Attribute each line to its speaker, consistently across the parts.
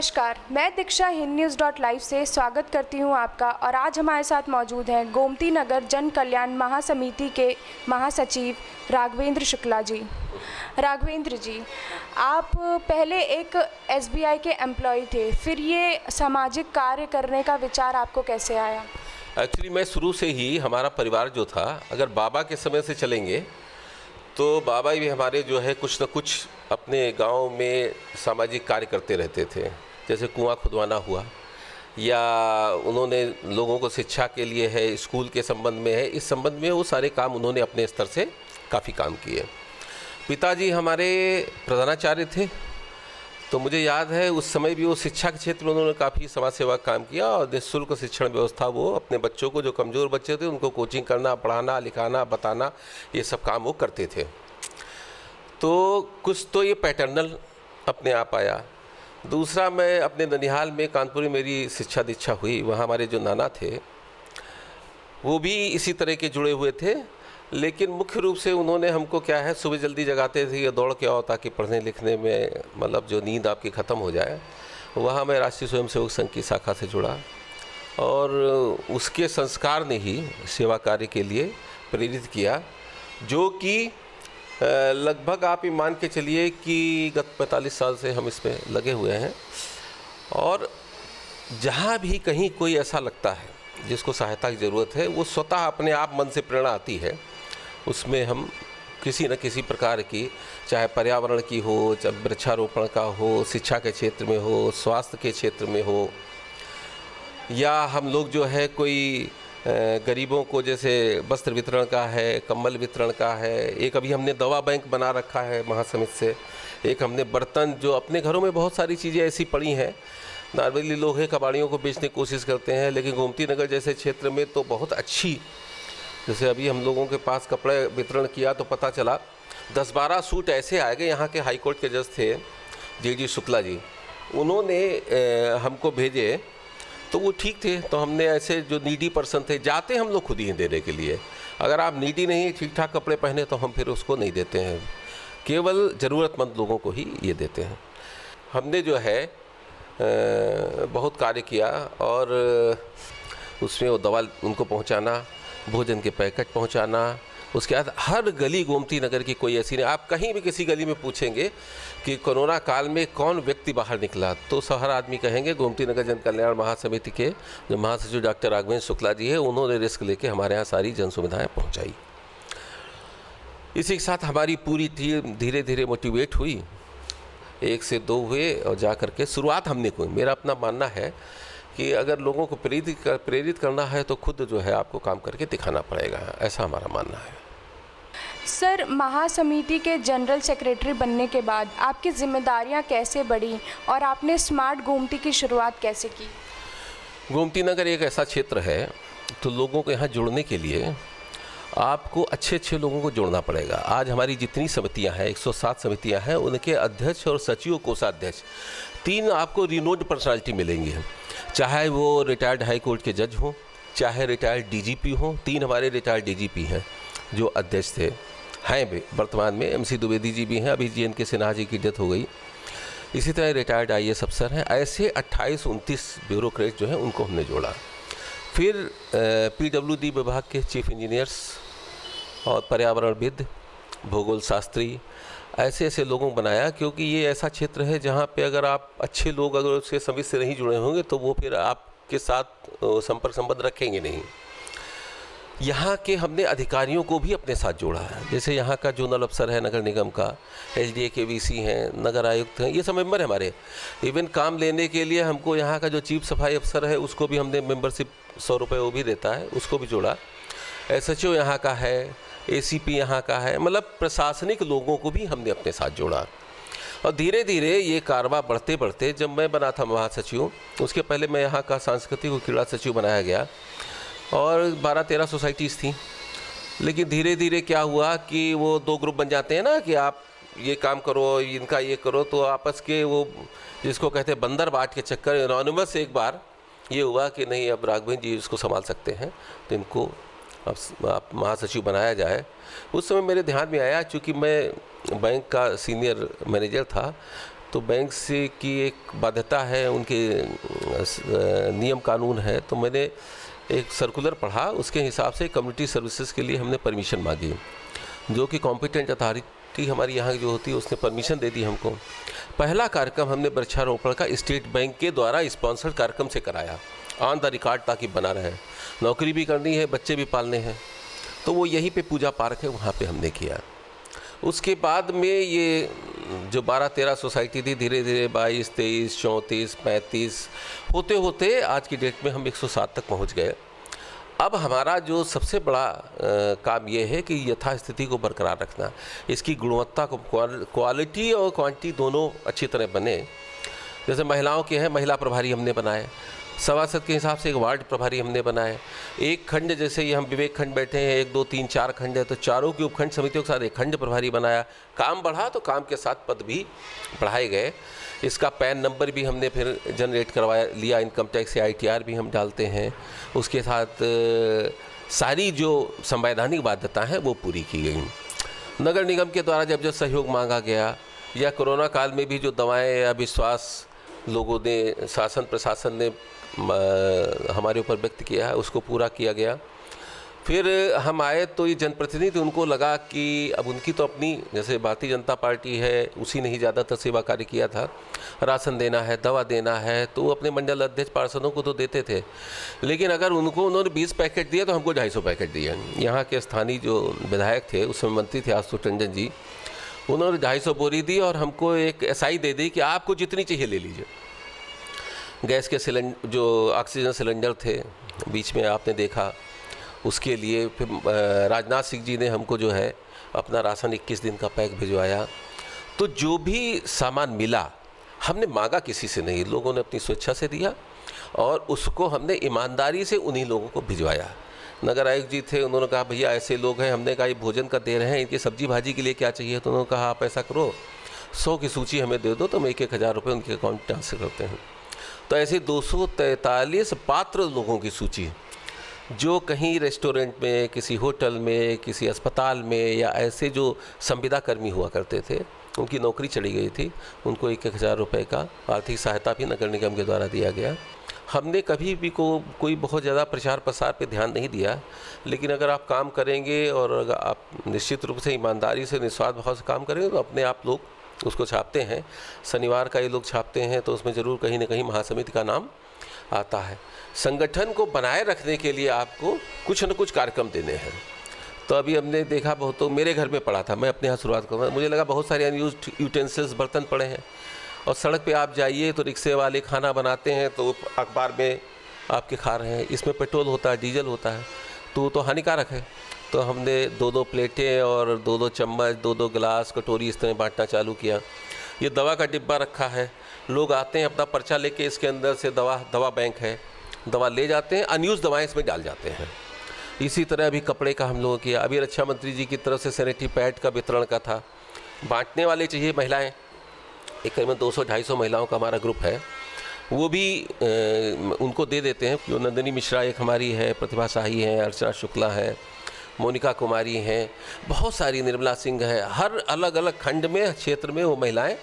Speaker 1: नमस्कार, मैं दीक्षा हिंदन्यूज़.लाइव से स्वागत करती हूं आपका। और आज हमारे साथ मौजूद हैं गोमती नगर जन कल्याण महासमिति के महासचिव राघवेंद्र शुक्ला जी। राघवेंद्र जी, आप पहले एक एसबीआई के एम्प्लॉय थे, फिर ये सामाजिक कार्य करने का विचार आपको कैसे आया?
Speaker 2: एक्चुअली मैं शुरू से ही, हमारा परिवार जो था, अगर बाबा के समय से चलेंगे तो बाबा भी हमारे जो है कुछ न कुछ अपने गांव में सामाजिक कार्य करते रहते थे। जैसे कुआं खुदवाना हुआ, या उन्होंने लोगों को शिक्षा के लिए है, स्कूल के संबंध में है, इस संबंध में वो सारे काम उन्होंने अपने स्तर से काफ़ी काम किए। पिताजी हमारे प्रधानाचार्य थे, तो मुझे याद है उस समय भी वो शिक्षा के क्षेत्र में उन्होंने काफ़ी समाज सेवा काम किया और निःशुल्क शिक्षण व्यवस्था, वो अपने बच्चों को, जो कमज़ोर बच्चे थे उनको कोचिंग करना, पढ़ाना, लिखाना, बताना, ये सब काम वो करते थे। तो कुछ तो ये पैटर्नल अपने आप आया। दूसरा, मैं अपने ननिहाल में, कानपुर में मेरी शिक्षा दीक्षा हुई। वहाँ हमारे जो नाना थे वो भी इसी तरह के जुड़े हुए थे, लेकिन मुख्य रूप से उन्होंने हमको क्या है, सुबह जल्दी जगाते थे, ये दौड़ के आओ ताकि पढ़ने लिखने में मतलब जो नींद आपकी ख़त्म हो जाए। वहाँ मैं राष्ट्रीय स्वयंसेवक संघ की शाखा से जुड़ा और उसके संस्कार ने ही सेवा कार्य के लिए प्रेरित किया, जो कि लगभग आप ये मान के चलिए कि गत 45 साल से हम इसमें लगे हुए हैं। और जहाँ भी कहीं कोई ऐसा लगता है जिसको सहायता की ज़रूरत है, वो स्वतः अपने आप मन से प्रेरणा आती है, उसमें हम किसी न किसी प्रकार की, चाहे पर्यावरण की हो, चाहे वृक्षारोपण का हो, शिक्षा के क्षेत्र में हो, स्वास्थ्य के क्षेत्र में हो, या हम लोग जो है कोई गरीबों को जैसे वस्त्र वितरण का है, कंबल वितरण का है, एक अभी हमने दवा बैंक बना रखा है महासमिति से, एक हमने बर्तन, जो अपने घरों में बहुत सारी चीज़ें ऐसी पड़ी हैं, नॉर्मली लोग हैं कबाड़ियों को बेचने की कोशिश करते हैं, लेकिन गोमती नगर जैसे क्षेत्र में तो बहुत अच्छी, जैसे अभी हम लोगों के पास कपड़े वितरण किया तो पता चला 10-12 सूट ऐसे आए गए। यहाँ के हाई कोर्ट के जज थे जी शुक्ला जी, उन्होंने हमको भेजे, तो वो ठीक थे। तो हमने ऐसे जो नीडी पर्सन थे, जाते हम लोग खुद ही हैं देने के लिए। अगर आप नीडी नहीं, ठीक ठाक कपड़े पहने, तो हम फिर उसको नहीं देते हैं, केवल ज़रूरतमंद लोगों को ही ये देते हैं। हमने जो है बहुत कार्य किया, और उसमें वो दवा उनको पहुंचाना, भोजन के पैकेट पहुंचाना, उसके बाद हर गली गोमती नगर की कोई ऐसी नहीं, आप कहीं भी किसी गली में पूछेंगे कि कोरोना काल में कौन व्यक्ति बाहर निकला, तो हर आदमी कहेंगे गोमती नगर जन कल्याण महासमिति के जो महासचिव डॉक्टर राघवेंद्र शुक्ला जी है, उन्होंने रिस्क लेके हमारे यहाँ सारी जन सुविधाएँ पहुँचाई। इसी के साथ हमारी पूरी टीम धीरे धीरे मोटिवेट हुई, 1 से 2 हुए, और जा कर के शुरुआत हमने की। मेरा अपना मानना है कि अगर लोगों को प्रेरित करना है तो खुद जो है आपको काम करके दिखाना पड़ेगा, ऐसा हमारा मानना है।
Speaker 1: सर, महासमिति के जनरल सेक्रेटरी बनने के बाद आपकी जिम्मेदारियां कैसे बढ़ी और आपने स्मार्ट गोमती की शुरुआत कैसे की?
Speaker 2: गोमती नगर एक ऐसा क्षेत्र है, तो लोगों को यहाँ जुड़ने के लिए आपको अच्छे अच्छे लोगों को जोड़ना पड़ेगा। आज हमारी जितनी समितियां हैं, 107 समितियां हैं, उनके अध्यक्ष और सचिव, कोषाध्यक्ष, 3 आपको रिनोड पर्सनालिटी मिलेंगी। चाहे वो रिटायर्ड हाई कोर्ट के जज हों, चाहे रिटायर्ड डीजीपी हों। 3 हमारे रिटायर्ड डीजीपी हैं जो अध्यक्ष थे, हैं भी वर्तमान में। MC द्विवेदी जी भी हैं, अभी JNK सिन्हा जी की डेथ हो गई। इसी तरह रिटायर्ड IAS अफसर हैं। ऐसे 28-29 ब्यूरोक्रेट जो हैं उनको हमने जोड़ा। फिर PWD विभाग के चीफ इंजीनियर्स और पर्यावरणविद, भूगोल शास्त्री, ऐसे ऐसे लोगों को बनाया, क्योंकि ये ऐसा क्षेत्र है जहाँ पे अगर आप अच्छे लोग अगर उसके समिति से नहीं जुड़े होंगे तो वो फिर आपके साथ संपर्क संबंध रखेंगे नहीं। यहाँ के हमने अधिकारियों को भी अपने साथ जोड़ा है, जैसे यहाँ का जोनल अफसर है नगर निगम का, SDA के VC हैं, नगर आयुक्त हैं, ये सब मेंबर हैं हमारे। इवन काम लेने के लिए हमको यहाँ का जो चीफ सफाई अफसर है उसको भी हमने मेंबरशिप 100 रुपये वो भी देता है, उसको भी जोड़ा। SHO यहाँ का है, ACP यहाँ का है, मतलब प्रशासनिक लोगों को भी हमने अपने साथ जोड़ा। और धीरे धीरे ये कारवां बढ़ते बढ़ते, जब मैं बना था महासचिव, उसके पहले मैं यहाँ का सांस्कृतिक और क्रीड़ा सचिव बनाया गया, और 12-13 सोसाइटीज़ थी। लेकिन धीरे धीरे क्या हुआ कि वो 2 ग्रुप बन जाते हैं ना, कि आप ये काम करो, इनका ये करो, तो आपस के वो जिसको कहते हैं बंदर बाट के चक्कर, एनोनिमस एक बार ये हुआ कि नहीं, अब राघवेंद्र जी इसको संभाल सकते हैं, तो इनको अब महासचिव बनाया जाए। उस समय मेरे ध्यान में आया, चूँकि मैं बैंक का सीनियर मैनेजर था, तो बैंक से की एक बाध्यता है, उनके नियम कानून है। तो मैंने एक सर्कुलर पढ़ा, उसके हिसाब से कम्युनिटी सर्विसेज के लिए हमने परमिशन मांगी, जो कि कॉम्पिटेंट अथॉरिटी हमारी यहाँ जो होती है उसने परमिशन दे दी हमको। पहला कार्यक्रम हमने वृक्षारोपण का स्टेट बैंक के द्वारा स्पॉन्सर्ड कार्यक्रम से कराया, ऑन द रिकॉर्ड, ताकि बना रहे। नौकरी भी करनी है, बच्चे भी पालने हैं, तो वो यहीं पे पूजा पार्क है, वहाँ पे हमने किया। उसके बाद में ये जो 12-13 सोसाइटी थी, धीरे धीरे 22, 23, 34, 35 होते होते आज की डेट में हम 107 तक पहुँच गए। अब हमारा जो सबसे बड़ा काम ये है कि यथास्थिति को बरकरार रखना, इसकी गुणवत्ता को, क्वालिटी और क्वांटिटी दोनों अच्छी तरह बने। जैसे महिलाओं के हैं, महिला प्रभारी हमने बनाए, सभासद के हिसाब से एक वार्ड प्रभारी हमने बनाए। एक खंड, जैसे ये हम विवेक खंड बैठे हैं, 1, 2, 3, 4 खंड है, तो चारों की उपखंड समितियों के साथ एक खंड प्रभारी बनाया। काम बढ़ा तो काम के साथ पद भी बढ़ाए गए। इसका पैन नंबर भी हमने फिर जनरेट करवाया लिया, इनकम टैक्स से ITR भी हम डालते हैं। उसके साथ सारी जो संवैधानिक बाध्यता है वो पूरी की गई। नगर निगम के द्वारा जब जब सहयोग मांगा गया, या कोरोना काल में भी जो दवाएं या विश्वास लोगों ने, शासन प्रशासन ने हमारे ऊपर व्यक्त किया है, उसको पूरा किया गया। फिर हम आए तो ये जनप्रतिनिधि, उनको लगा कि अब उनकी तो अपनी, जैसे भारतीय जनता पार्टी है, उसी ने ही ज़्यादातर सेवा कार्य किया था, राशन देना है, दवा देना है, तो वो अपने मंडल अध्यक्ष पार्षदों को तो देते थे। लेकिन अगर उन्होंने 20 पैकेट दिए तो हमको 250 पैकेट दिए। यहाँ के स्थानीय जो विधायक थे, उस समय मंत्री थे आशुतोष टंडन जी, उन्होंने 250 बोरी दी और हमको एक SI दे दी कि आपको जितनी चाहिए ले लीजिए। गैस के सिलेंडर, जो ऑक्सीजन सिलेंडर थे बीच में आपने देखा, उसके लिए फिर राजनाथ सिंह जी ने हमको जो है अपना राशन 21 दिन का पैक भिजवाया। तो जो भी सामान मिला हमने मांगा किसी से नहीं, लोगों ने अपनी स्वेच्छा से दिया और उसको हमने ईमानदारी से उन्हीं लोगों को भिजवाया। नगर आयुक्त जी थे, उन्होंने कहा भैया ऐसे लोग हैं, हमने कहा ये भोजन का दे रहे हैं, इनकी सब्जी भाजी के लिए क्या चाहिए, तो उन्होंने कहा आप ऐसा करो 100 की सूची हमें दे दो, तो हम 1-1 रुपये उनके अकाउंट में ट्रांसफर करते हैं। तो ऐसे 243 पात्र लोगों की सूची, जो कहीं रेस्टोरेंट में, किसी होटल में, किसी अस्पताल में, या ऐसे जो संविदा कर्मी हुआ करते थे, उनकी नौकरी चली गई थी, उनको 1-1 रुपये का आर्थिक सहायता भी नगर निगम के द्वारा दिया गया। हमने कभी भी कोई बहुत ज़्यादा प्रचार प्रसार पे ध्यान नहीं दिया, लेकिन अगर आप काम करेंगे और अगर आप निश्चित रूप से ईमानदारी से, निस्वार्थ भाव से काम करेंगे, तो अपने आप लोग उसको छापते हैं। शनिवार का ये लोग छापते हैं तो उसमें ज़रूर कहीं ना कहीं महासमिति का नाम आता है। संगठन को बनाए रखने के लिए आपको कुछ न कुछ कार्यक्रम देने हैं। तो अभी हमने देखा, बहुत तो मेरे घर में पड़ा था, मैं अपने यहाँ शुरुआत करूँगा, मुझे लगा बहुत सारे अनयूज्ड यूटेंसिल्स, बर्तन पड़े हैं, और सड़क पे आप जाइए तो रिक्शे वाले खाना बनाते हैं तो अखबार में आपके खा रहे हैं, इसमें पेट्रोल होता है, डीजल होता है, तो हानिकारक है। तो हमने 2-2 प्लेटें और 2-2 चम्मच, 2-2 गिलास, कटोरी इस तरह बांटना चालू किया। ये दवा का डिब्बा रखा है, लोग आते हैं अपना पर्चा लेके, इसके अंदर से दवा बैंक है, दवा ले जाते हैं, अनयूज दवाएं इसमें डाल जाते हैं। इसी तरह अभी कपड़े का हम लोगों किया। अभी रक्षा मंत्री जी की तरफ से सैनिटरी पैड का वितरण का था। बांटने वाले चाहिए महिलाएं, एक करीबन 200-250 महिलाओं का हमारा ग्रुप है, वो भी उनको दे देते हैं। जो नंदिनी मिश्रा एक हमारी है, प्रतिभा शाही है, अर्चना शुक्ला है, मोनिका कुमारी हैं, बहुत सारी, निर्मला सिंह है, हर अलग अलग खंड में, क्षेत्र में वो महिलाएं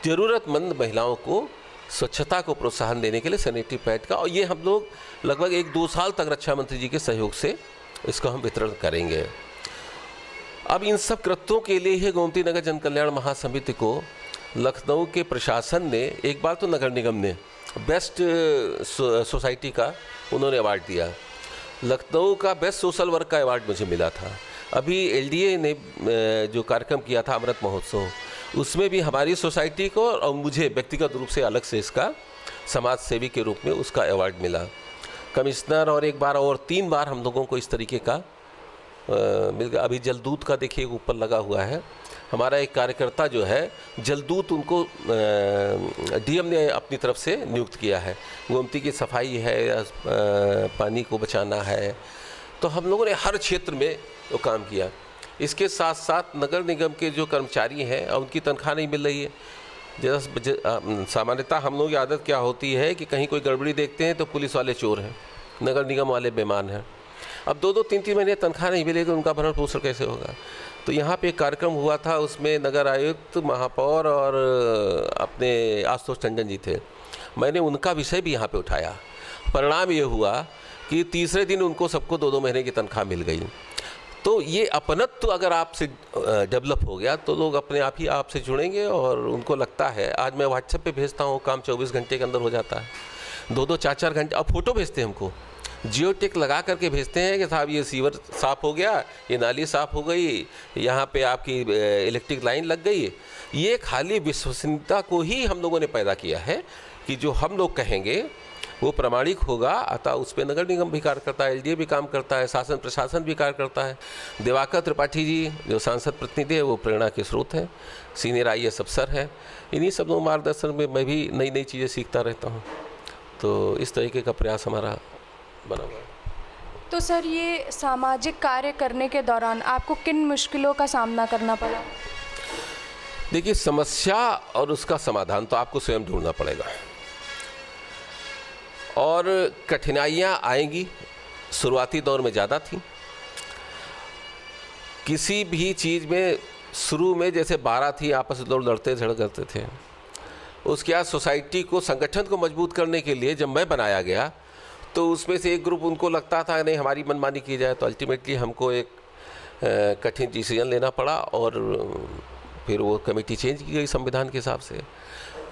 Speaker 2: ज़रूरतमंद महिलाओं को स्वच्छता को प्रोत्साहन देने के लिए सैनिटरी पैड का, और ये हम लोग लगभग 1-2 साल तक रक्षा मंत्री जी के सहयोग से इसको हम वितरण करेंगे। अब इन सब कृत्यों के लिए ही गोमती नगर जन कल्याण महासमिति को लखनऊ के प्रशासन ने, एक बार तो नगर निगम ने बेस्ट सोसाइटी का उन्होंने अवार्ड दिया, लखनऊ का बेस्ट सोशल वर्क का अवार्ड मुझे मिला था। अभी LDA ने जो कार्यक्रम किया था अमृत महोत्सव, उसमें भी हमारी सोसाइटी को और मुझे व्यक्तिगत रूप से अलग से इसका समाज सेवी के रूप में उसका अवार्ड मिला। कमिश्नर और एक बार और 3 बार हम लोगों को इस तरीके का मिल गया। अभी जलदूत का देखिए ऊपर लगा हुआ है, हमारा एक कार्यकर्ता जो है जलदूत, उनको DM ने अपनी तरफ से नियुक्त किया है। गोमती की सफाई है, पानी को बचाना है, तो हम लोगों ने हर क्षेत्र में वो काम किया। इसके साथ साथ नगर निगम के जो कर्मचारी हैं उनकी तनख्वाह नहीं मिल रही है। जैसा सामान्यतः हम लोगों की आदत क्या होती है कि कहीं कोई गड़बड़ी देखते हैं तो पुलिस वाले चोर हैं, नगर निगम वाले बेईमान हैं। अब 2-2, 3-3 महीने तनख्वाह नहीं मिलेगी, उनका भरण पोषण कैसे होगा? तो यहाँ पे एक कार्यक्रम हुआ था, उसमें नगर आयुक्त, महापौर और अपने आशुतोष टंडन जी थे। मैंने उनका विषय भी यहाँ पे उठाया। परिणाम ये हुआ कि तीसरे दिन उनको सबको 2-2 महीने की तनख्वाह मिल गई। तो ये अपनत्व तो अगर आपसे डेवलप हो गया तो लोग अपने आप ही आपसे जुड़ेंगे और उनको लगता है। आज मैं व्हाट्सएप पे भेजता हूँ, काम 24 घंटे के अंदर हो जाता है। 2-2, 4-4 घंटे। अब फ़ोटो भेजते हैं हमको, जियो टेक लगा करके भेजते हैं कि साहब ये सीवर साफ़ हो गया, ये नाली साफ़ हो गई, यहाँ पे आपकी इलेक्ट्रिक लाइन लग गई। ये खाली विश्वसनीयता को ही हम लोगों ने पैदा किया है कि जो हम लोग कहेंगे वो प्रमाणिक होगा। अतः उस पर नगर निगम भी कार्य करता है, एलडीए भी काम करता है, शासन प्रशासन भी कार्य करता है। दिवाकर त्रिपाठी जी जो सांसद प्रतिनिधि है वो प्रेरणा के स्रोत हैं, सीनियर IAS अफसर हैं। इन्हीं सब लोगों मार्गदर्शन में मैं भी नई नई चीज़ें सीखता रहता हूँ। तो इस तरीके का प्रयास हमारा बना हुआ है।
Speaker 1: तो सर, ये सामाजिक कार्य करने के दौरान आपको किन मुश्किलों का सामना करना पड़ा?
Speaker 2: देखिए, समस्या और उसका समाधान तो आपको स्वयं ढूंढना पड़ेगा और कठिनाइयाँ आएंगी। शुरुआती दौर में ज़्यादा थी। किसी भी चीज़ में शुरू में जैसे 12 थी, आपस में लोग लड़ते झगड़ते थे। उसके बाद सोसाइटी को, संगठन को मजबूत करने के लिए जब मैं बनाया गया तो उसमें से एक ग्रुप, उनको लगता था नहीं हमारी मनमानी की जाए, तो अल्टीमेटली हमको एक कठिन डिसीजन लेना पड़ा और फिर वो कमेटी चेंज की गई संविधान के हिसाब से।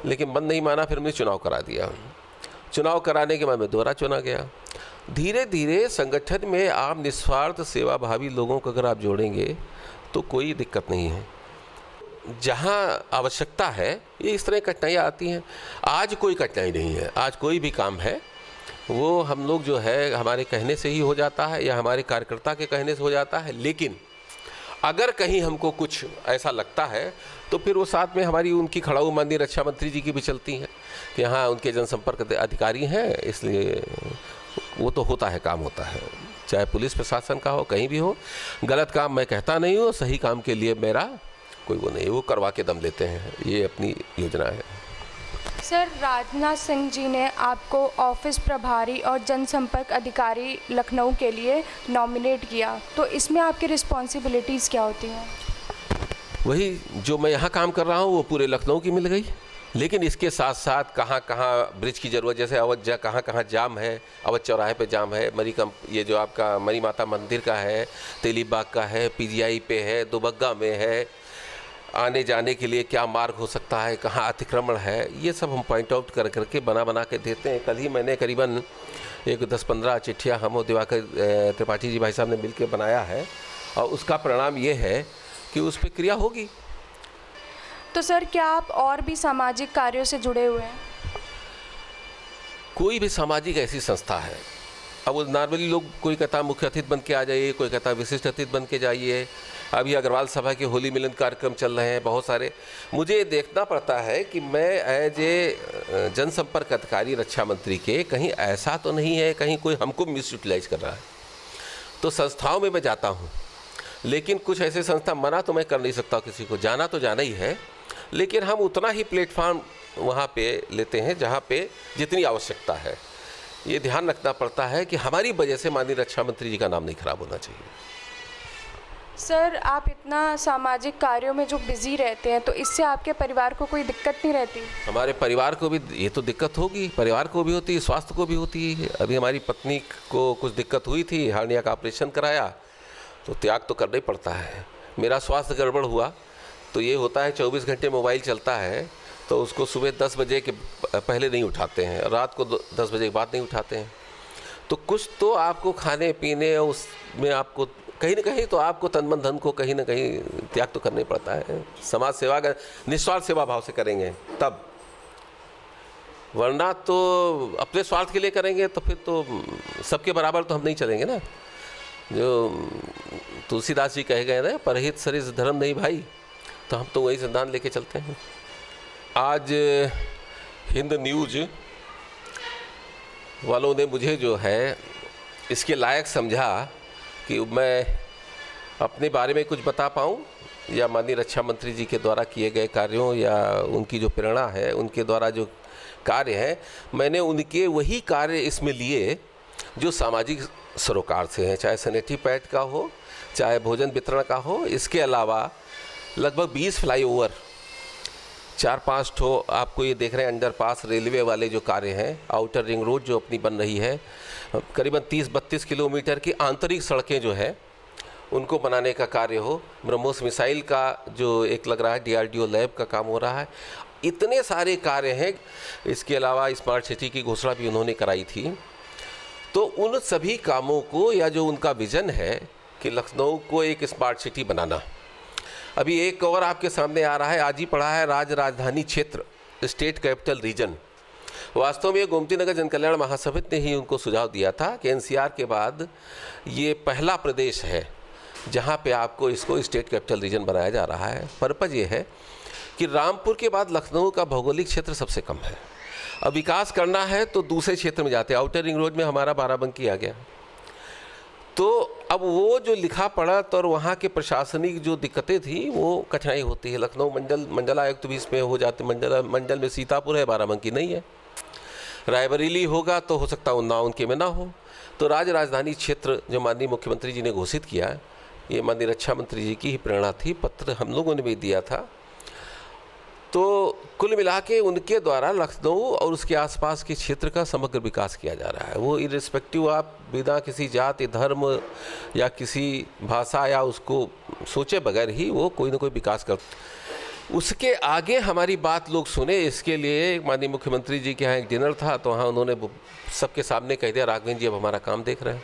Speaker 2: लेकिन मन नहीं माना, फिर हमने चुनाव करा दिया। चुनाव कराने के बाद में दोबारा चुना गया। धीरे धीरे संगठन में आप निस्वार्थ सेवाभावी लोगों को अगर आप जोड़ेंगे तो कोई दिक्कत नहीं है। जहाँ आवश्यकता है ये इस तरह कठिनाइयाँ आती हैं। आज कोई कठिनाई नहीं है। आज कोई भी काम है वो हम लोग जो है हमारे कहने से ही हो जाता है या हमारे कार्यकर्ता के कहने से हो जाता है। लेकिन अगर कहीं हमको कुछ ऐसा लगता है तो फिर वो साथ में हमारी उनकी खड़ाऊ माननीय रक्षा मंत्री जी की भी चलती हैं कि हाँ उनके जनसंपर्क अधिकारी हैं, इसलिए वो तो होता है, काम होता है, चाहे पुलिस प्रशासन का हो, कहीं भी हो। गलत काम मैं कहता नहीं हूँ, सही काम के लिए मेरा कोई वो नहीं, वो करवा के दम लेते हैं। ये अपनी योजना है।
Speaker 1: सर, राजनाथ सिंह जी ने आपको ऑफिस प्रभारी और जनसंपर्क अधिकारी लखनऊ के लिए नॉमिनेट किया, तो इसमें आपकी रिस्पॉन्सिबिलिटीज़ क्या होती हैं?
Speaker 2: वही जो मैं यहाँ काम कर रहा हूँ वो पूरे लखनऊ की मिल गई। लेकिन इसके साथ साथ कहाँ कहाँ ब्रिज की ज़रूरत, जैसे अवध कहाँ कहाँ जाम है, अवध चौराहे पे जाम है, ये जो आपका मरी माता मंदिर का है, तेलीब बाग का है, PGI पे है, दुबग्गा में है, आने जाने के लिए क्या मार्ग हो सकता है, कहाँ अतिक्रमण है, ये सब हम पॉइंट आउट कर करके बना के देते हैं। कल ही मैंने करीबन एक 10-15 चिट्ठियाँ हम और दिवाकर त्रिपाठी जी भाई साहब ने मिलकर बनाया है और उसका परिणाम ये है कि उस पर क्रिया होगी।
Speaker 1: तो सर, क्या आप और भी सामाजिक कार्यों से जुड़े हुए हैं?
Speaker 2: कोई भी सामाजिक ऐसी संस्था है, अब वो नॉर्मली लोग, कोई कहता है मुख्य अतिथि बन के आ जाइए, कोई कहता है विशिष्ट अतिथि बन के जाइए। अभी अग्रवाल सभा के होली मिलन कार्यक्रम चल रहे हैं बहुत सारे। मुझे देखना पड़ता है कि मैं एज ए जनसंपर्क अधिकारी रक्षा मंत्री के कहीं ऐसा तो नहीं है कहीं कोई हमको मिस यूटिलाइज कर रहा है। तो संस्थाओं में मैं जाता हूँ, लेकिन कुछ ऐसे संस्था मना तो मैं कर नहीं सकता, किसी को जाना तो जाना ही है, लेकिन हम उतना ही प्लेटफॉर्म वहाँ पे लेते हैं जहाँ पे जितनी आवश्यकता है। ये ध्यान रखना पड़ता है कि हमारी वजह से माननीय रक्षा मंत्री जी का नाम नहीं खराब होना चाहिए।
Speaker 1: सर, आप इतना सामाजिक कार्यों में जो बिजी रहते हैं, तो इससे आपके परिवार को कोई दिक्कत नहीं रहती?
Speaker 2: हमारे परिवार को भी ये तो दिक्कत होगी, परिवार को भी होती है, स्वास्थ्य को भी होती है। अभी हमारी पत्नी को कुछ दिक्कत हुई थी, हार्निया का ऑपरेशन कराया, तो त्याग तो करना ही पड़ता है। मेरा स्वास्थ्य गड़बड़ हुआ तो ये होता है 24 घंटे मोबाइल चलता है, तो उसको सुबह 10 बजे के पहले नहीं उठाते हैं, रात को 10 बजे के बाद नहीं उठाते हैं। तो कुछ तो आपको खाने पीने उसमें आपको कहीं ना कहीं तो आपको तन मन धन को कहीं ना कहीं त्याग तो करना ही पड़ता है। समाज सेवा अगर निस्वार्थ सेवा भाव से करेंगे तब, वरना तो अपने स्वार्थ के लिए करेंगे तो फिर तो सबके बराबर तो हम नहीं चलेंगे ना। जो तुलसीदास जी कहे गए ना, परहित सरिस धर्म नहीं भाई, तो हम तो वही सिद्धांत लेके चलते हैं। आज हिंद न्यूज़ वालों ने मुझे जो है इसके लायक समझा कि मैं अपने बारे में कुछ बता पाऊँ या माननीय रक्षा मंत्री जी के द्वारा किए गए कार्यों या उनकी जो प्रेरणा है, उनके द्वारा जो कार्य है, मैंने उनके वही कार्य इसमें लिए जो सामाजिक सरोकार से हैं, चाहे सैनिटरी पैड का हो, चाहे भोजन वितरण का हो। इसके अलावा लगभग 20 फ्लाईओवर, 4-5 ठो आपको ये देख रहे हैं अंडरपास, रेलवे वाले जो कार्य हैं, आउटर रिंग रोड जो अपनी बन रही है, करीबन 30-32 किलोमीटर की आंतरिक सड़कें जो हैं उनको बनाने का कार्य हो। ब्रह्मोस मिसाइल का जो एक लग रहा है DRDO लैब का काम हो रहा है। इतने सारे कार्य हैं। इसके अलावा स्मार्ट सिटी की घोषणा भी उन्होंने कराई थी। तो उन सभी कामों को, या जो उनका विज़न है कि लखनऊ को एक स्मार्ट सिटी बनाना। अभी एक और आपके सामने आ रहा है, आज ही पढ़ा है, राजधानी क्षेत्र, स्टेट कैपिटल रीजन। वास्तव में गोमती नगर जन कल्याण महासमिति ने ही उनको सुझाव दिया था कि NCR के बाद ये पहला प्रदेश है जहाँ पे आपको इसको स्टेट कैपिटल रीजन बनाया जा रहा है। पर्पज़ ये है कि रामपुर के बाद लखनऊ का भौगोलिक क्षेत्र सबसे कम है। अब विकास करना है तो दूसरे क्षेत्र में जाते हैं। आउटर रिंग रोड में हमारा बाराबंकी आ गया, तो अब वो जो लिखा पढ़ा तो और वहाँ के प्रशासनिक जो दिक्कतें थी वो कठिनाई होती है। लखनऊ मंडल आयुक्त भी इसमें हो जाते, मंडल में सीतापुर है, बाराबंकी नहीं है। रायबरेली होगा तो हो सकता है उन्नाव उनके में ना हो। तो राजधानी क्षेत्र जो माननीय मुख्यमंत्री जी ने घोषित किया, ये माननीय रक्षा मंत्री जी की ही प्रेरणा थी, पत्र हम लोगों ने भी दिया था। तो कुल मिला के उनके द्वारा लखनऊ और उसके आसपास के क्षेत्र का समग्र विकास किया जा रहा है। वो इर्रिस्पेक्टिव आप बिना किसी जाति, धर्म या किसी भाषा या उसको सोचे बगैर ही वो कोई ना कोई विकास कर। उसके आगे हमारी बात लोग सुने, इसके लिए माननीय मुख्यमंत्री जी के यहाँ एक डिनर था, तो वहाँ उन्होंने सबके सामने कह दिया, राघवेंद्र जी अब हमारा काम देख रहे हैं।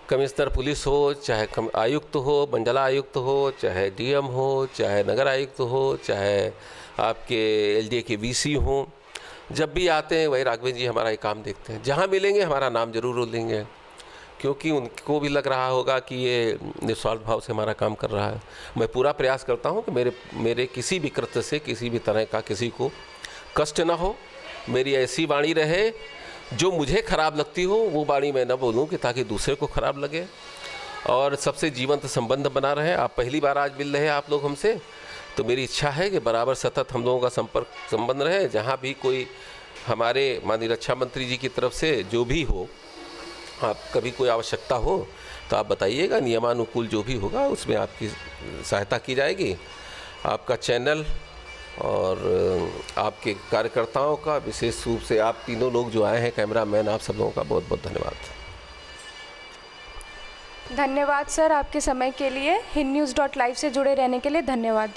Speaker 2: कमिश्नर पुलिस हो, चाहे आयुक्त हो, मंडला आयुक्त हो, चाहे DM हो, चाहे नगर आयुक्त हो, चाहे आपके LDA के VC हो, जब भी आते हैं वही राघवेंद्र जी हमारा ये काम देखते हैं। जहाँ मिलेंगे हमारा नाम जरूर लेंगे, क्योंकि उनको भी लग रहा होगा कि ये निस्वार्थ भाव से हमारा काम कर रहा है। मैं पूरा प्रयास करता हूँ कि मेरे किसी भी कृत्य से किसी भी तरह का किसी को कष्ट ना हो। मेरी ऐसी वाणी रहे जो मुझे खराब लगती हो, वो वाणी मैं न बोलूं कि ताकि दूसरे को खराब लगे, और सबसे जीवंत संबंध बना रहे। आप पहली बार आज मिल रहे हैं आप लोग हमसे, तो मेरी इच्छा है कि बराबर सतत हम लोगों का संबंध रहे। जहाँ भी कोई हमारे माननीय रक्षा मंत्री जी की तरफ से जो भी हो, आप कभी कोई आवश्यकता हो तो आप बताइएगा, नियमानुकूल जो भी होगा उसमें आपकी सहायता की जाएगी। आपका चैनल और आपके कार्यकर्ताओं का, विशेष रूप से आप तीनों लोग जो आए हैं, कैमरामैन, आप सब लोगों का बहुत बहुत धन्यवाद।
Speaker 1: धन्यवाद सर आपके समय के लिए। हिंद न्यूज़.लाइव से जुड़े रहने के लिए धन्यवाद।